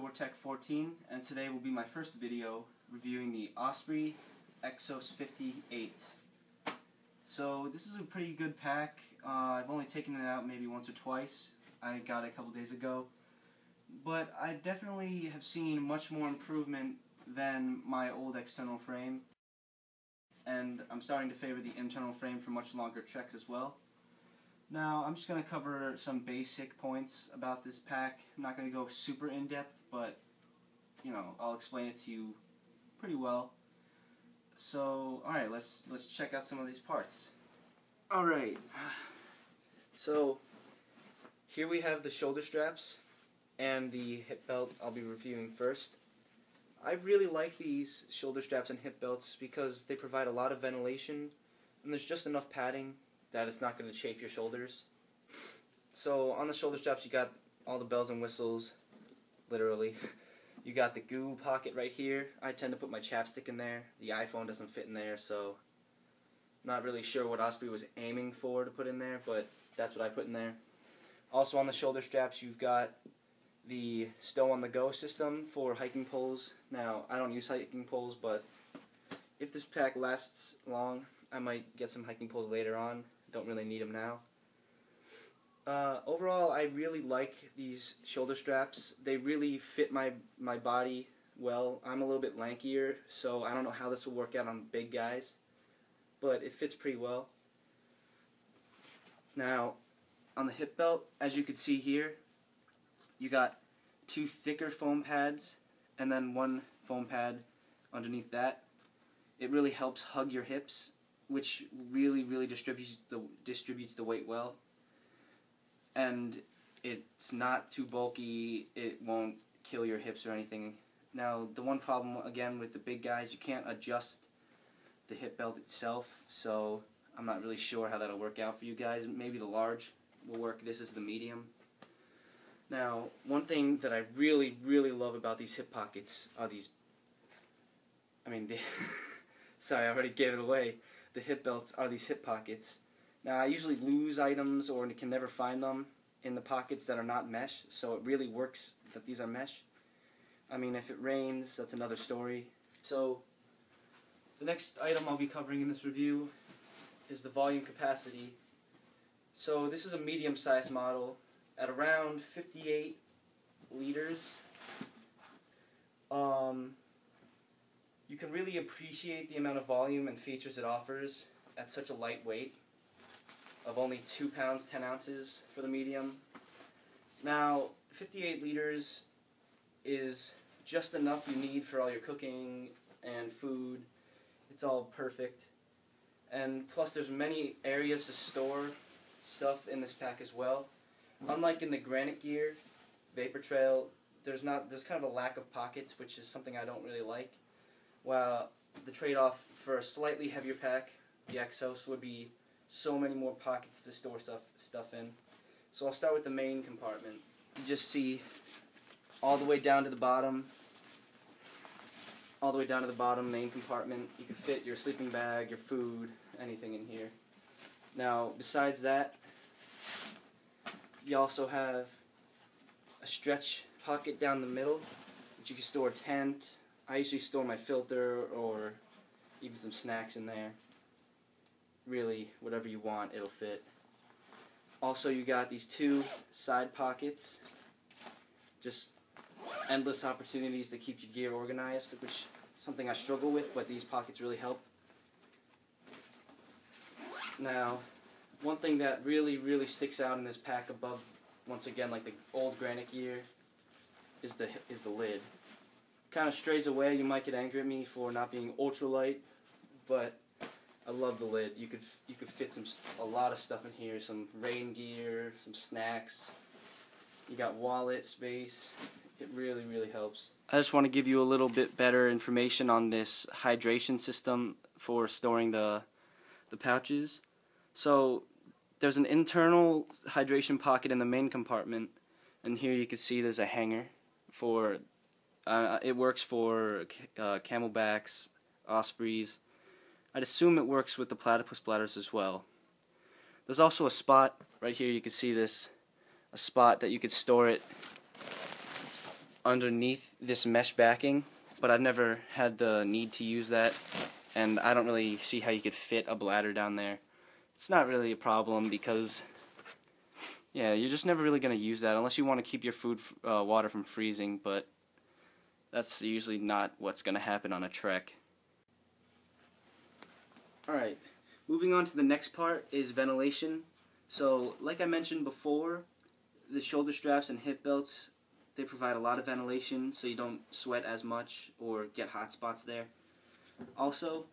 Vortec 14, and today will be my first video reviewing the Osprey Exos 58. So this is a pretty good pack. I've only taken it out maybe once or twice. I got it a couple days ago. But I definitely have seen much more improvement than my old external frame. And I'm starting to favor the internal frame for much longer treks as well. Now, I'm just going to cover some basic points about this pack. I'm not going to go super in-depth, but, you know, I'll explain it to you pretty well. So, alright, let's check out some of these parts. Alright, so here we have the shoulder straps and the hip belt I'll be reviewing first. I really like these shoulder straps and hip belts because they provide a lot of ventilation and there's just enough padding that it's not going to chafe your shoulders. So on the shoulder straps you got all the bells and whistles, literally. You got the goo pocket right here. I tend to put my chapstick in there. The iPhone doesn't fit in there, so I'm not really sure what Osprey was aiming for to put in there, but that's what I put in there. Also on the shoulder straps you've got the Stow on the Go system for hiking poles. Now, I don't use hiking poles, but if this pack lasts long, I might get some hiking poles later on. Don't really need them now. Overall, I really like these shoulder straps. They really fit my body well. I'm a little bit lankier, so I don't know how this will work out on big guys, but it fits pretty well. Now, on the hip belt, as you can see here, you got two thicker foam pads and then one foam pad underneath that. It really helps hug your hips, which really distributes the weight well. And it's not too bulky, it won't kill your hips or anything. Now, the one problem, again, with the big guys, you can't adjust the hip belt itself, so I'm not really sure how that'll work out for you guys. Maybe the large will work. This is the medium. Now, one thing that I really love about these hip pockets are these, sorry, I already gave it away. The hip belts are these hip pockets. Now, I usually lose items or can never find them in the pockets that are not mesh, so it really works that these are mesh. I mean, if it rains, that's another story. So, the next item I'll be covering in this review is the volume capacity. So, this is a medium-sized model at around 58 liters. You can really appreciate the amount of volume and features it offers at such a light weight of only 2 pounds 10 ounces for the medium. Now, 58 liters is just enough you need for all your cooking and food. It's all perfect. And plus there's many areas to store stuff in this pack as well. Unlike in the Granite Gear, Vapor Trail, there's kind of a lack of pockets, which is something I don't really like. While the trade-off for a slightly heavier pack, the Exos, would be so many more pockets to store stuff in. So I'll start with the main compartment. You just see all the way down to the bottom, main compartment. You can fit your sleeping bag, your food, anything in here. Now, besides that, you also have a stretch pocket down the middle, which you can store a tent. I usually store my filter or even some snacks in there. Really, whatever you want, it'll fit. Also, you got these two side pockets. Just endless opportunities to keep your gear organized, which is something I struggle with, but these pockets really help. Now, one thing that really sticks out in this pack above, once again, like the old Granite Gear, is the lid. Kind of strays away. You might get angry at me for not being ultralight, but I love the lid. You could fit a lot of stuff in here. Some rain gear, some snacks. You got wallet space. It really helps. I just want to give you a little bit better information on this hydration system for storing the pouches. So there's an internal hydration pocket in the main compartment, and here you can see there's a hanger for. It works for camelbacks, ospreys. I'd assume it works with the platypus bladders as well. There's also a spot right here. You can see this, a spot that you could store it underneath this mesh backing, but I've never had the need to use that, and I don't really see how you could fit a bladder down there. It's not really a problem because, yeah, you're just never really going to use that unless you want to keep your water from freezing, but that's usually not what's going to happen on a trek. Alright, moving on to the next part is ventilation. So, like I mentioned before, the shoulder straps and hip belts, they provide a lot of ventilation so you don't sweat as much or get hot spots there. Also,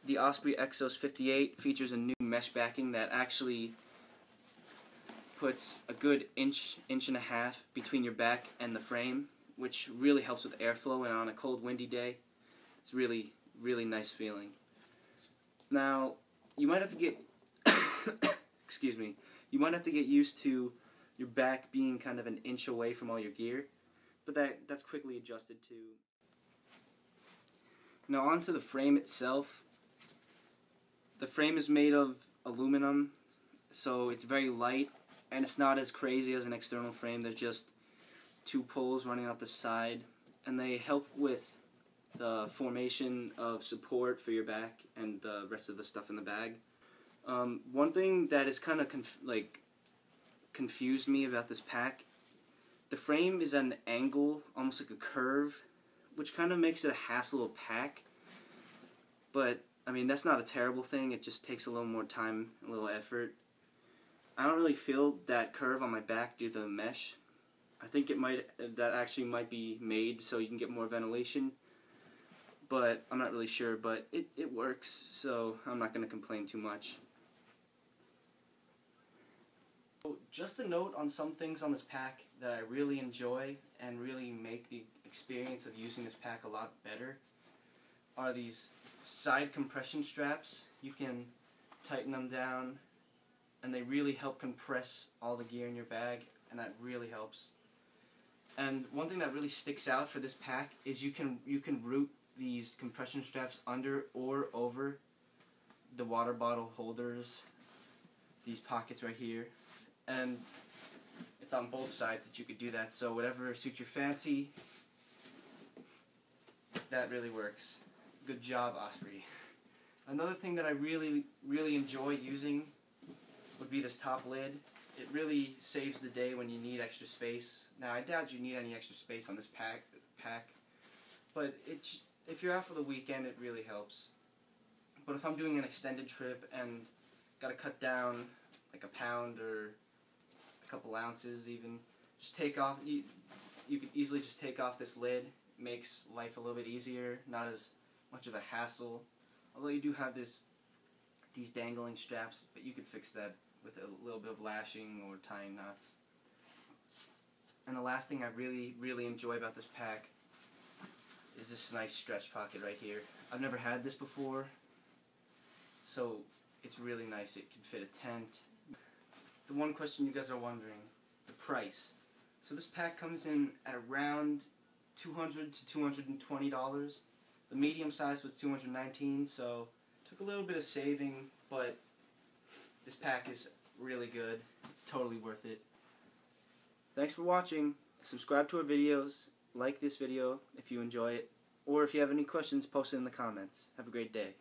the Osprey Exos 58 features a new mesh backing that actually puts a good inch and a half between your back and the frame, which really helps with airflow, and on a cold, windy day, it's really, really nice feeling. Now, you might have to get excuse me, you might have to get used to your back being kind of an inch away from all your gear, but that's quickly adjusted to. Now onto the frame itself. The frame is made of aluminum, so it's very light, and it's not as crazy as an external frame. They're just two poles running up the side, and they help with the formation of support for your back and the rest of the stuff in the bag. One thing that is kind of confused me about this pack, the frame is at an angle, almost like a curve, which kind of makes it a hassle to pack. But I mean, that's not a terrible thing. It just takes a little more time, a little effort. I don't really feel that curve on my back due to the mesh. I think that actually might be made so you can get more ventilation, but I'm not really sure. But it works, so I'm not going to complain too much. So just a note on some things on this pack that I really enjoy and really make the experience of using this pack a lot better are these side compression straps. You can tighten them down, and they really help compress all the gear in your bag, and that really helps. And one thing that really sticks out for this pack is you can route these compression straps under or over the water bottle holders, these pockets right here, and it's on both sides that you could do that, so whatever suits your fancy, that really works. Good job, Osprey. Another thing that I really enjoy using would be this top lid. It really saves the day when you need extra space. Now, I doubt you need any extra space on this pack, but if you're out for the weekend, it really helps. But if I'm doing an extended trip and got to cut down like a pound or a couple ounces even, just take off, you could easily just take off this lid. Makes life a little bit easier, not as much of a hassle. Although you do have these dangling straps, but you could fix that with a little bit of lashing or tying knots. And the last thing I really enjoy about this pack is this nice stretch pocket right here. I've never had this before, so it's really nice. It can fit a tent. The one question you guys are wondering, the price. So this pack comes in at around $200 to $220. The medium size was $219, so took a little bit of saving, but this pack is really good. It's totally worth it. Thanks for watching. Subscribe to our videos. Like this video if you enjoy it. Or if you have any questions, post it in the comments. Have a great day.